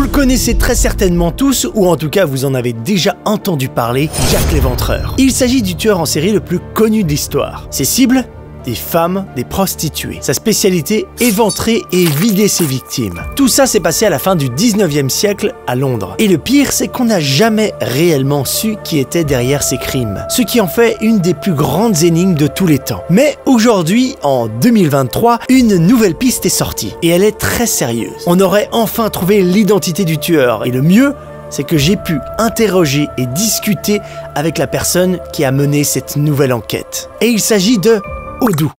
Vous le connaissez très certainement tous, ou en tout cas vous en avez déjà entendu parler, Jack l'Éventreur. Il s'agit du tueur en série le plus connu de l'histoire. Ses cibles ? Des femmes, des prostituées. Sa spécialité, éventrer et vider ses victimes. Tout ça s'est passé à la fin du 19e siècle à Londres. Et le pire, c'est qu'on n'a jamais réellement su qui était derrière ces crimes. Ce qui en fait une des plus grandes énigmes de tous les temps. Mais aujourd'hui, en 2023, une nouvelle piste est sortie. Et elle est très sérieuse. On aurait enfin trouvé l'identité du tueur. Et le mieux, c'est que j'ai pu interroger et discuter avec la personne qui a mené cette nouvelle enquête. Et il s'agit de Odoo.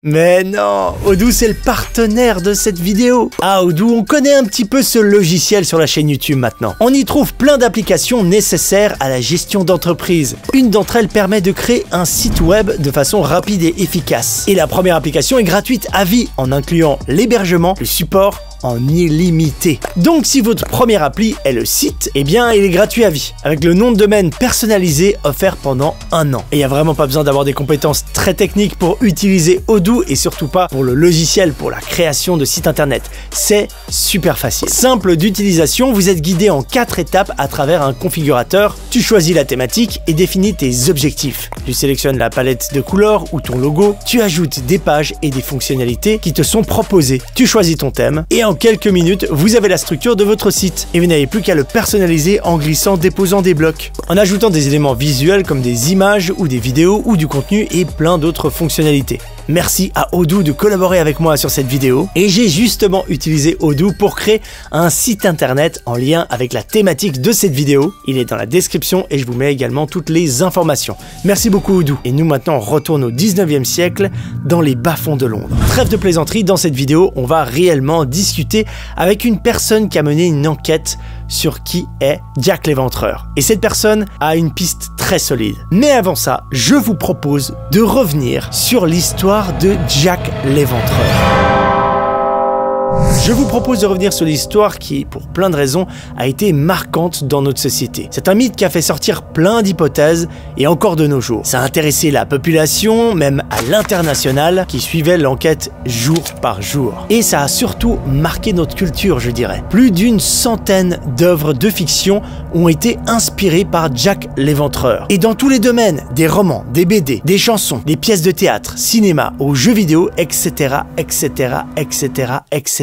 Mais non, Odoo c'est le partenaire de cette vidéo. Ah, Odoo, on connaît un petit peu ce logiciel sur la chaîne YouTube maintenant. On y trouve plein d'applications nécessaires à la gestion d'entreprise. Une d'entre elles permet de créer un site web de façon rapide et efficace. Et la première application est gratuite à vie en incluant l'hébergement, le support, en illimité. Donc si votre première appli est le site, eh bien il est gratuit à vie, avec le nom de domaine personnalisé offert pendant 1 an. Et il n'y a vraiment pas besoin d'avoir des compétences très techniques pour utiliser Odoo et surtout pas pour le logiciel pour la création de sites internet. C'est super facile. Simple d'utilisation, vous êtes guidé en 4 étapes à travers un configurateur. Tu choisis la thématique et définis tes objectifs. Tu sélectionnes la palette de couleurs ou ton logo, tu ajoutes des pages et des fonctionnalités qui te sont proposées. Tu choisis ton thème et en quelques minutes, vous avez la structure de votre site et vous n'avez plus qu'à le personnaliser en glissant, déposant des blocs, en ajoutant des éléments visuels comme des images ou des vidéos ou du contenu et plein d'autres fonctionnalités. Merci à Odoo de collaborer avec moi sur cette vidéo et j'ai justement utilisé Odoo pour créer un site internet en lien avec la thématique de cette vidéo. Il est dans la description et je vous mets également toutes les informations. Merci beaucoup Odoo. Et nous maintenant on retourne au 19e siècle dans les bas-fonds de Londres. Trêve de plaisanterie, dans cette vidéo on va réellement discuter avec une personne qui a mené une enquête sur qui est Jack l'Éventreur. Et cette personne a une piste très solide. Mais avant ça, je vous propose de revenir sur l'histoire de Jack l'Éventreur. Je vous propose de revenir sur l'histoire qui, pour plein de raisons, a été marquante dans notre société. C'est un mythe qui a fait sortir plein d'hypothèses et encore de nos jours. Ça a intéressé la population, même à l'international, qui suivait l'enquête jour par jour. Et ça a surtout marqué notre culture, je dirais. Plus d'une centaine d'œuvres de fiction ont été inspirées par Jack l'Éventreur. Et dans tous les domaines, des romans, des BD, des chansons, des pièces de théâtre, cinéma, aux jeux vidéo, etc., etc., etc., etc.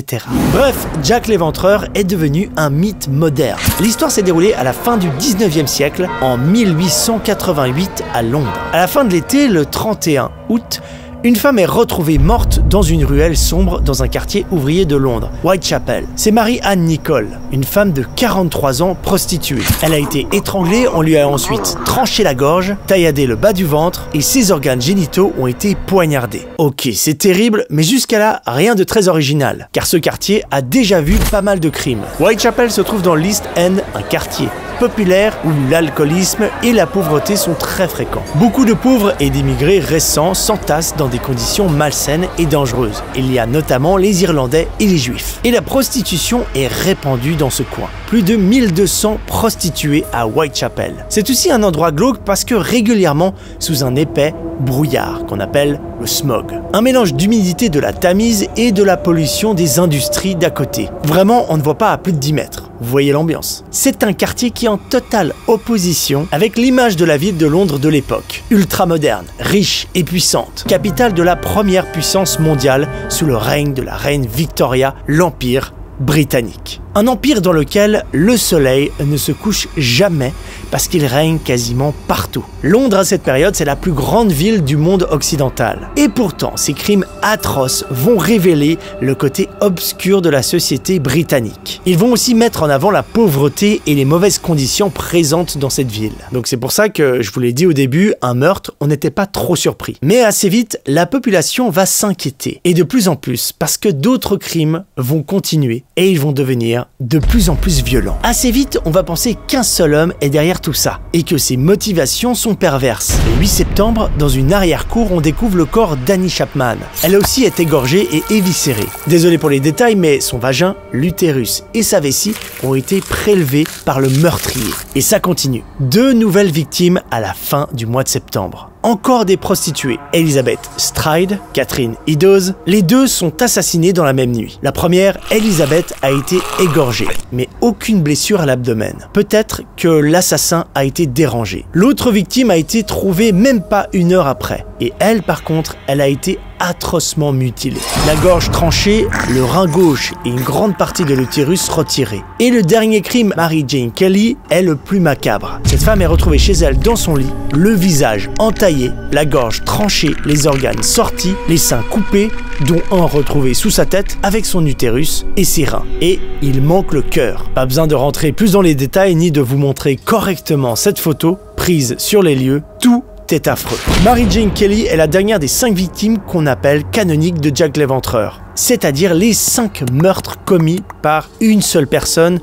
Bref, Jack l'Éventreur est devenu un mythe moderne. L'histoire s'est déroulée à la fin du 19e siècle, en 1888 à Londres. À la fin de l'été, le 31 août, une femme est retrouvée morte dans une ruelle sombre dans un quartier ouvrier de Londres, Whitechapel. C'est Mary-Ann Nicol, une femme de 43 ans prostituée. Elle a été étranglée, on lui a ensuite tranché la gorge, tailladé le bas du ventre et ses organes génitaux ont été poignardés. Ok, c'est terrible, mais jusqu'à là, rien de très original, car ce quartier a déjà vu pas mal de crimes. Whitechapel se trouve dans l'East End, un quartier populaire où l'alcoolisme et la pauvreté sont très fréquents. Beaucoup de pauvres et d'immigrés récents s'entassent dans des conditions malsaines et dangereuses. Il y a notamment les Irlandais et les Juifs. Et la prostitution est répandue dans ce coin. Plus de 1200 prostituées à Whitechapel. C'est aussi un endroit glauque parce que régulièrement, sous un épais brouillard qu'on appelle le smog. Un mélange d'humidité de la Tamise et de la pollution des industries d'à côté. Vraiment, on ne voit pas à plus de 10 mètres. Vous voyez l'ambiance. C'est un quartier qui est en totale opposition avec l'image de la ville de Londres de l'époque. Ultra-moderne, riche et puissante. Capitale de la première puissance mondiale sous le règne de la reine Victoria, l'Empire britannique. Un empire dans lequel le soleil ne se couche jamais parce qu'il règne quasiment partout. Londres à cette période, c'est la plus grande ville du monde occidental. Et pourtant, ces crimes atroces vont révéler le côté obscur de la société britannique. Ils vont aussi mettre en avant la pauvreté et les mauvaises conditions présentes dans cette ville. Donc c'est pour ça que, je vous l'ai dit au début, un meurtre, on n'était pas trop surpris. Mais assez vite, la population va s'inquiéter. Et de plus en plus, parce que d'autres crimes vont continuer et ils vont devenir de plus en plus violents. Assez vite, on va penser qu'un seul homme est derrière tout ça et que ses motivations sont perverses. Le 8 septembre, dans une arrière-cour, on découvre le corps d'Annie Chapman. Elle aussi est égorgée et éviscérée. Désolé pour les détails, mais son vagin, l'utérus et sa vessie ont été prélevés par le meurtrier. Et ça continue. 2 nouvelles victimes à la fin du mois de septembre. encore des prostituées. Elizabeth Stride, Catherine Eddowes, les deux sont assassinées dans la même nuit. La première, Elizabeth, a été égorgée, mais aucune blessure à l'abdomen. Peut-être que l'assassin a été dérangé. L'autre victime a été trouvée même pas 1 heure après. Et elle, par contre, elle a été atrocement mutilée. La gorge tranchée, le rein gauche et une grande partie de l'utérus retirés. Et le dernier crime, Mary Jane Kelly, est le plus macabre. Cette femme est retrouvée chez elle dans son lit, le visage entaillé, la gorge tranchée, les organes sortis, les seins coupés, dont un retrouvé sous sa tête avec son utérus et ses reins. Et il manque le cœur. Pas besoin de rentrer plus dans les détails ni de vous montrer correctement cette photo prise sur les lieux. Tout est affreux. Mary Jane Kelly est la dernière des 5 victimes qu'on appelle canoniques de Jack l'Éventreur, c'est-à-dire les 5 meurtres commis par une seule personne,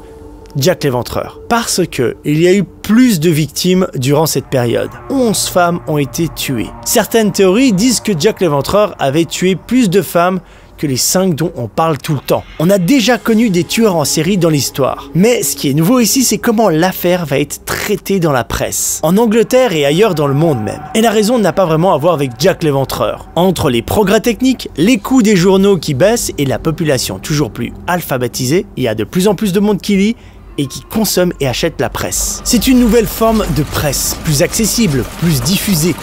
Jack l'Éventreur. Parce que il y a eu plus de victimes durant cette période. 11 femmes ont été tuées. Certaines théories disent que Jack l'Éventreur avait tué plus de femmes que les 5 dont on parle tout le temps. On a déjà connu des tueurs en série dans l'histoire. Mais ce qui est nouveau ici, c'est comment l'affaire va être traitée dans la presse. En Angleterre et ailleurs dans le monde même. Et la raison n'a pas vraiment à voir avec Jack l'Éventreur. Entre les progrès techniques, les coûts des journaux qui baissent et la population toujours plus alphabétisée, il y a de plus en plus de monde qui lit et qui consomme et achète la presse. C'est une nouvelle forme de presse, plus accessible, plus diffusée.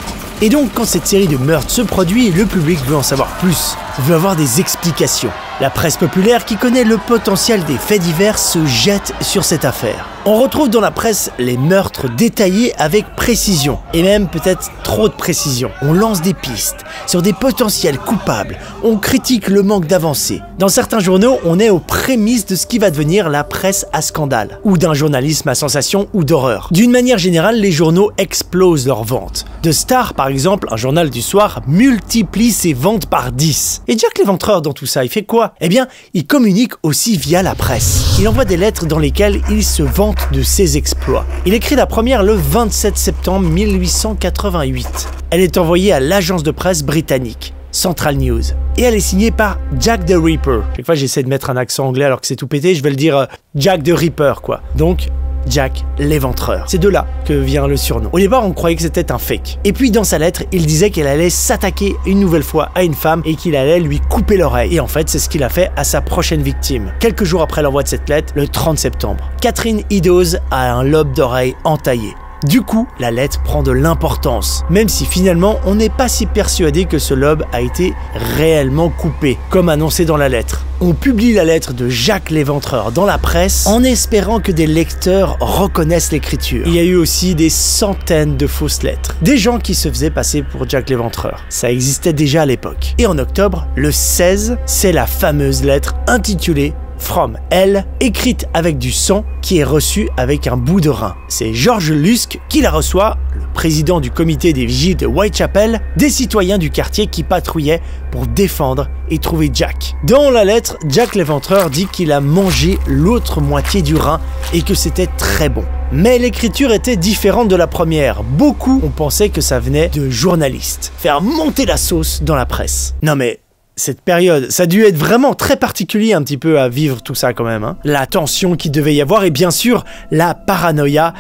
Et donc, quand cette série de meurtres se produit, le public veut en savoir plus, veut avoir des explications. La presse populaire, qui connaît le potentiel des faits divers, se jette sur cette affaire. On retrouve dans la presse les meurtres détaillés avec précision, et même peut-être trop de précision. On lance des pistes sur des potentiels coupables, on critique le manque d'avancée. Dans certains journaux, on est aux prémices de ce qui va devenir la presse à scandale, ou d'un journalisme à sensation ou d'horreur. D'une manière générale, les journaux explosent leurs ventes. The Star, par exemple, un journal du soir, multiplie ses ventes par 10. Et Jack l'Éventreur dans tout ça, il fait quoi? Eh bien, il communique aussi via la presse. Il envoie des lettres dans lesquelles il se vante de ses exploits. Il écrit la première le 27 septembre 1888. Elle est envoyée à l'agence de presse britannique, Central News. Et elle est signée par Jack the Ripper. Chaque fois j'essaie de mettre un accent anglais alors que c'est tout pété, je vais le dire Jack the Ripper quoi. Donc Jack l'Éventreur. C'est de là que vient le surnom. Au départ, on croyait que c'était un fake. Et puis dans sa lettre, il disait qu'elle allait s'attaquer une nouvelle fois à une femme et qu'il allait lui couper l'oreille. Et en fait, c'est ce qu'il a fait à sa prochaine victime. Quelques jours après l'envoi de cette lettre, le 30 septembre, Catherine Eddowes a un lobe d'oreille entaillé. Du coup, la lettre prend de l'importance, même si finalement on n'est pas si persuadé que ce lobe a été réellement coupé, comme annoncé dans la lettre. On publie la lettre de Jack l'Éventreur dans la presse en espérant que des lecteurs reconnaissent l'écriture. Il y a eu aussi des centaines de fausses lettres, des gens qui se faisaient passer pour Jack l'Éventreur. Ça existait déjà à l'époque. Et en octobre, le 16, c'est la fameuse lettre intitulée From Elle, écrite avec du sang, qui est reçue avec un bout de rein. C'est George Lusk qui la reçoit, le président du comité des vigiles de Whitechapel, des citoyens du quartier qui patrouillaient pour défendre et trouver Jack. Dans la lettre, Jack l'Éventreur dit qu'il a mangé l'autre moitié du rein et que c'était très bon. Mais l'écriture était différente de la première. Beaucoup ont pensé que ça venait de journalistes. Faire monter la sauce dans la presse. Non mais cette période, ça a dû être vraiment très particulier un petit peu à vivre tout ça quand même. Hein. La tension qu'il devait y avoir et bien sûr la paranoïa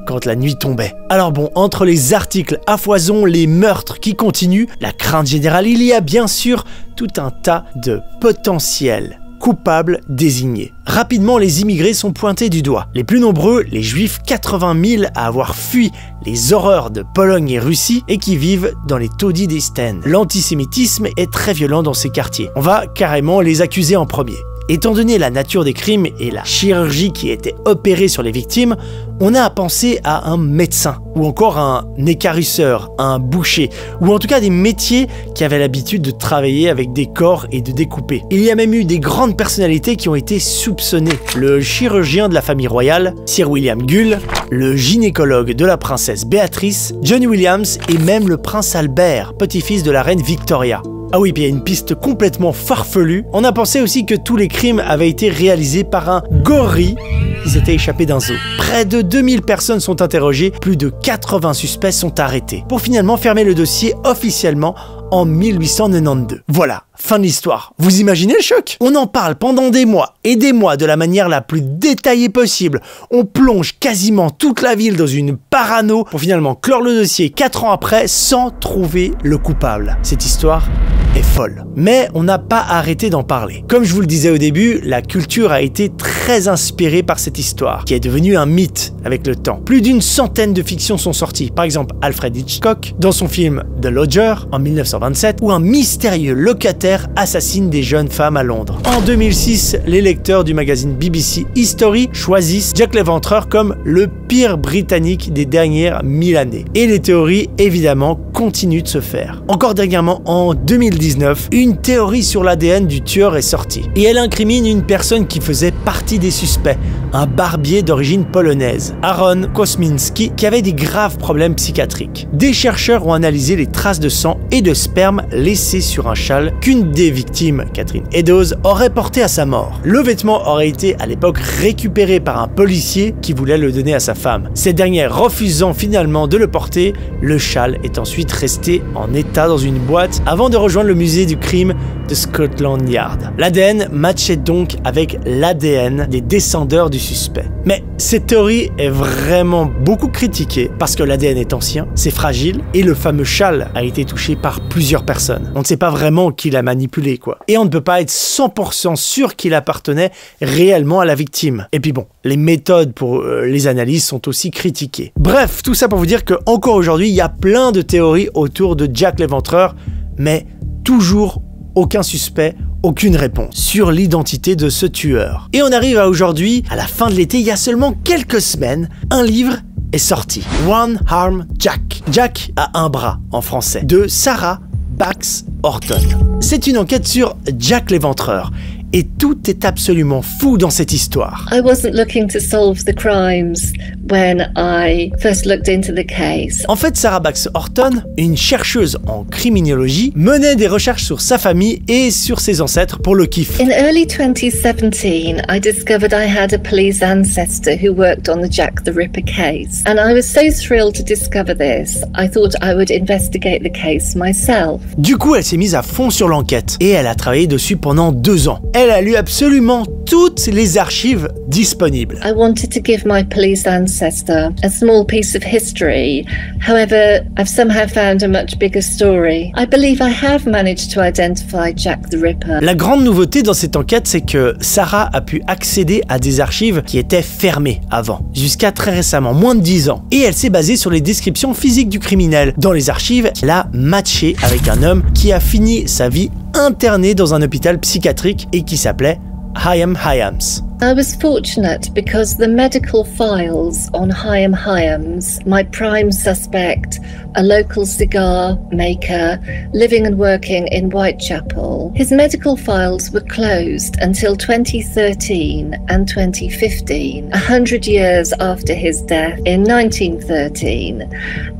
quand la nuit tombait. Alors bon, entre les articles à foison, les meurtres qui continuent, la crainte générale, il y a bien sûr tout un tas de potentiels coupables désignés. Rapidement, les immigrés sont pointés du doigt. Les plus nombreux, les juifs, 80 000 à avoir fui les horreurs de Pologne et Russie et qui vivent dans les taudis des Sten. L'antisémitisme est très violent dans ces quartiers. On va carrément les accuser en premier. Étant donné la nature des crimes et la chirurgie qui était opérée sur les victimes, on a à penser à un médecin, ou encore un équarrisseur, un boucher, ou en tout cas des métiers qui avaient l'habitude de travailler avec des corps et de découper. Il y a même eu des grandes personnalités qui ont été soupçonnées. Le chirurgien de la famille royale, Sir William Gull, le gynécologue de la princesse Béatrice, John Williams et même le prince Albert, petit-fils de la reine Victoria. Ah oui, puis il y a une piste complètement farfelue. On a pensé aussi que tous les crimes avaient été réalisés par un gorille qui s'était échappé d'un zoo. Près de 2000 personnes sont interrogées, plus de 80 suspects sont arrêtés, pour finalement fermer le dossier officiellement en 1892. Voilà, fin de l'histoire. Vous imaginez le choc? On en parle pendant des mois et des mois de la manière la plus détaillée possible. On plonge quasiment toute la ville dans une parano pour finalement clore le dossier 4 ans après sans trouver le coupable. Cette histoire est folle. Mais on n'a pas arrêté d'en parler. Comme je vous le disais au début, la culture a été très inspirée par cette histoire, qui est devenue un mythe avec le temps. Plus d'une centaine de fictions sont sorties. Par exemple, Alfred Hitchcock, dans son film The Lodger, en 1927, où un mystérieux locataire assassine des jeunes femmes à Londres. En 2006, les lecteurs du magazine BBC History choisissent Jack l'Éventreur comme le pire britannique des dernières 1000 années. Et les théories, évidemment, continuent de se faire. Encore dernièrement, en 2019, une théorie sur l'ADN du tueur est sortie. Et elle incrimine une personne qui faisait partie des suspects, un barbier d'origine polonaise, Aaron Kosminski, qui avait des graves problèmes psychiatriques. Des chercheurs ont analysé les traces de sang et de sperme laissées sur un châle qu'une des victimes, Catherine Eddowes, aurait porté à sa mort. Le vêtement aurait été à l'époque récupéré par un policier qui voulait le donner à sa femme. Cette dernière refusant finalement de le porter, le châle est ensuite resté en état dans une boîte avant de rejoindre le musée du crime de Scotland Yard. L'ADN matchait donc avec l'ADN des descendeurs du suspect. Mais cette théorie est vraiment beaucoup critiquée parce que l'ADN est ancien, c'est fragile et le fameux châle a été touché par plusieurs personnes. On ne sait pas vraiment qui l'a manipulé quoi. Et on ne peut pas être 100% sûr qu'il appartenait réellement à la victime. Et puis bon, les méthodes pour les analyses sont aussi critiquées. Bref, tout ça pour vous dire que encore aujourd'hui, il y a plein de théories autour de Jack l'Éventreur, mais toujours aucun suspect, aucune réponse sur l'identité de ce tueur. Et on arrive à aujourd'hui, à la fin de l'été, il y a seulement quelques semaines, un livre est sorti. One Arm Jack. Jack a un bras en français, de Sarah Bax Horton. C'est une enquête sur Jack l'Éventreur. Et tout est absolument fou dans cette histoire. I wasn't looking to solve the crimes when I first looked into the case. En fait, Sarah Bax Horton, une chercheuse en criminologie, menait des recherches sur sa famille et sur ses ancêtres pour le kiff. In early 2017, I discovered I had a police ancestor who worked on the Jack the Ripper case. And I was so thrilled to discover this, I thought I would investigate the case myself. Du coup, elle s'est mise à fond sur l'enquête et elle a travaillé dessus pendant 2 ans. Elle a lu absolument toutes les archives disponibles. I wanted to give my police ancestor a small piece of history. However, I've somehow found a much bigger story. I believe I have managed to identify Jack the Ripper. La grande nouveauté dans cette enquête, c'est que Sarah a pu accéder à des archives qui étaient fermées avant, jusqu'à très récemment, moins de 10 ans. Et elle s'est basée sur les descriptions physiques du criminel. Dans les archives, elle a matché avec un homme qui a fini sa vie interné dans un hôpital psychiatrique et qui s'appelait Chaim Hyams. I was fortunate because the medical files on Chaim Hyams, my prime suspect, a local cigar maker living and working in Whitechapel, his medical files were closed until 2013 and 2015, 100 years after his death in 1913.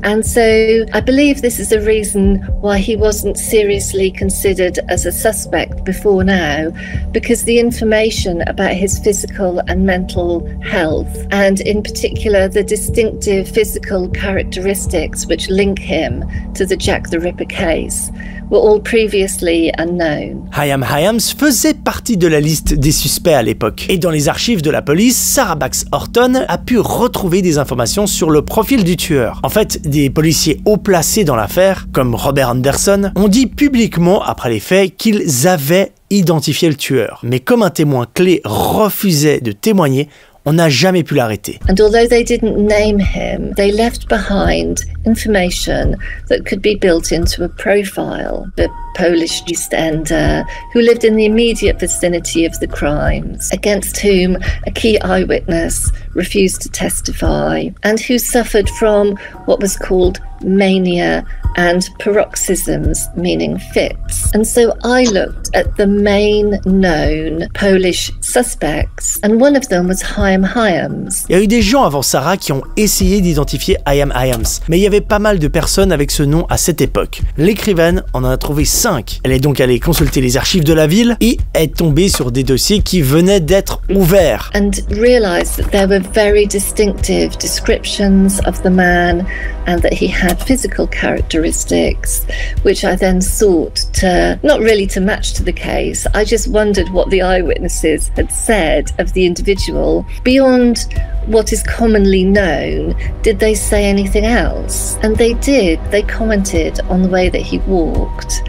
And so I believe this is a reason why he wasn't seriously considered as a suspect before now, because the information about his physical and mental health, and in particular the distinctive physical characteristics which link him to the Jack the Ripper case, were all previously unknown. Chaim Hyams faisait partie de la liste des suspects à l'époque. Et dans les archives de la police, Sarah Bax Horton a pu retrouver des informations sur le profil du tueur. En fait, des policiers haut placés dans l'affaire, comme Robert Anderson, ont dit publiquement après les faits qu'ils avaient identifié le tueur. Mais comme un témoin clé refusait de témoigner, on n'a jamais pu l'arrêter. And although they didn't name him, they left behind information that could be built into a profile. The Polish Eastender who lived in the immediate vicinity of the crimes, against whom a key eyewitness refused to testify, and who suffered from what was called mania and paroxysms, meaning fits. And so I looked at the main known Polish suspects, and one of them was Chaim Hyams. Il y a eu des gens avant Sarah qui ont essayé d'identifier Chaim Hyams, mais il y avait pas mal de personnes avec ce nom à cette époque. L'écrivaine en a trouvé 5. Elle est donc allée consulter les archives de la ville et est tombée sur des dossiers qui venaient d'être ouverts. And realized that there were very distinctive descriptions of the man and that he had had physical characteristics, which I then sought to, not really to match to the case, I just wondered what the eyewitnesses had said of the individual. Beyond what is commonly known, did they say anything else? And they did. They commented on the way that he walked.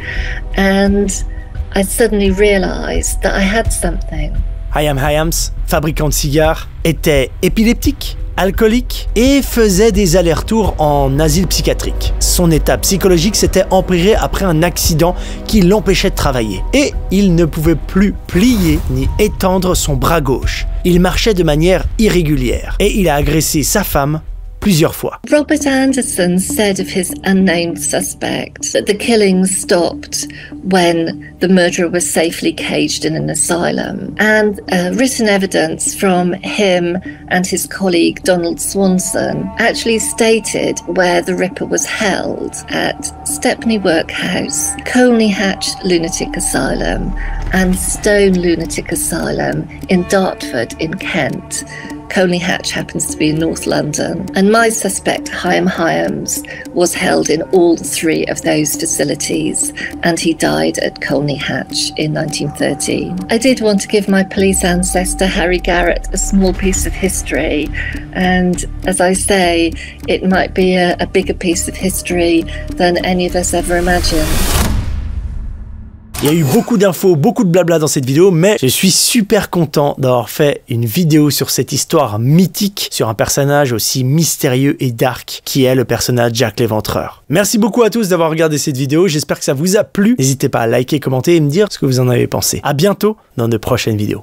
And I suddenly realized that I had something. Hayam Hayams, fabricant de cigares, était épileptique, alcoolique et faisait des allers-retours en asile psychiatrique. Son état psychologique s'était empiré après un accident qui l'empêchait de travailler. Et il ne pouvait plus plier ni étendre son bras gauche. Il marchait de manière irrégulière et il a agressé sa femme plusieurs fois. Robert Anderson said of his unnamed suspect that the killings stopped when the murderer was safely caged in an asylum. And written evidence from him and his colleague Donald Swanson actually stated where the Ripper was held at Stepney Workhouse, Colney Hatch Lunatic Asylum and Stone Lunatic Asylum in Dartford in Kent. Colney Hatch happens to be in North London, and my suspect, Hayam Hayams, was held in all three of those facilities, and he died at Colney Hatch in 1913. I did want to give my police ancestor, Harry Garrett, a small piece of history, and as I say, it might be a bigger piece of history than any of us ever imagined. Il y a eu beaucoup d'infos, beaucoup de blabla dans cette vidéo, mais je suis super content d'avoir fait une vidéo sur cette histoire mythique, sur un personnage aussi mystérieux et dark qui est le personnage Jack l'Éventreur. Merci beaucoup à tous d'avoir regardé cette vidéo, j'espère que ça vous a plu. N'hésitez pas à liker, commenter et me dire ce que vous en avez pensé. À bientôt dans de prochaines vidéos.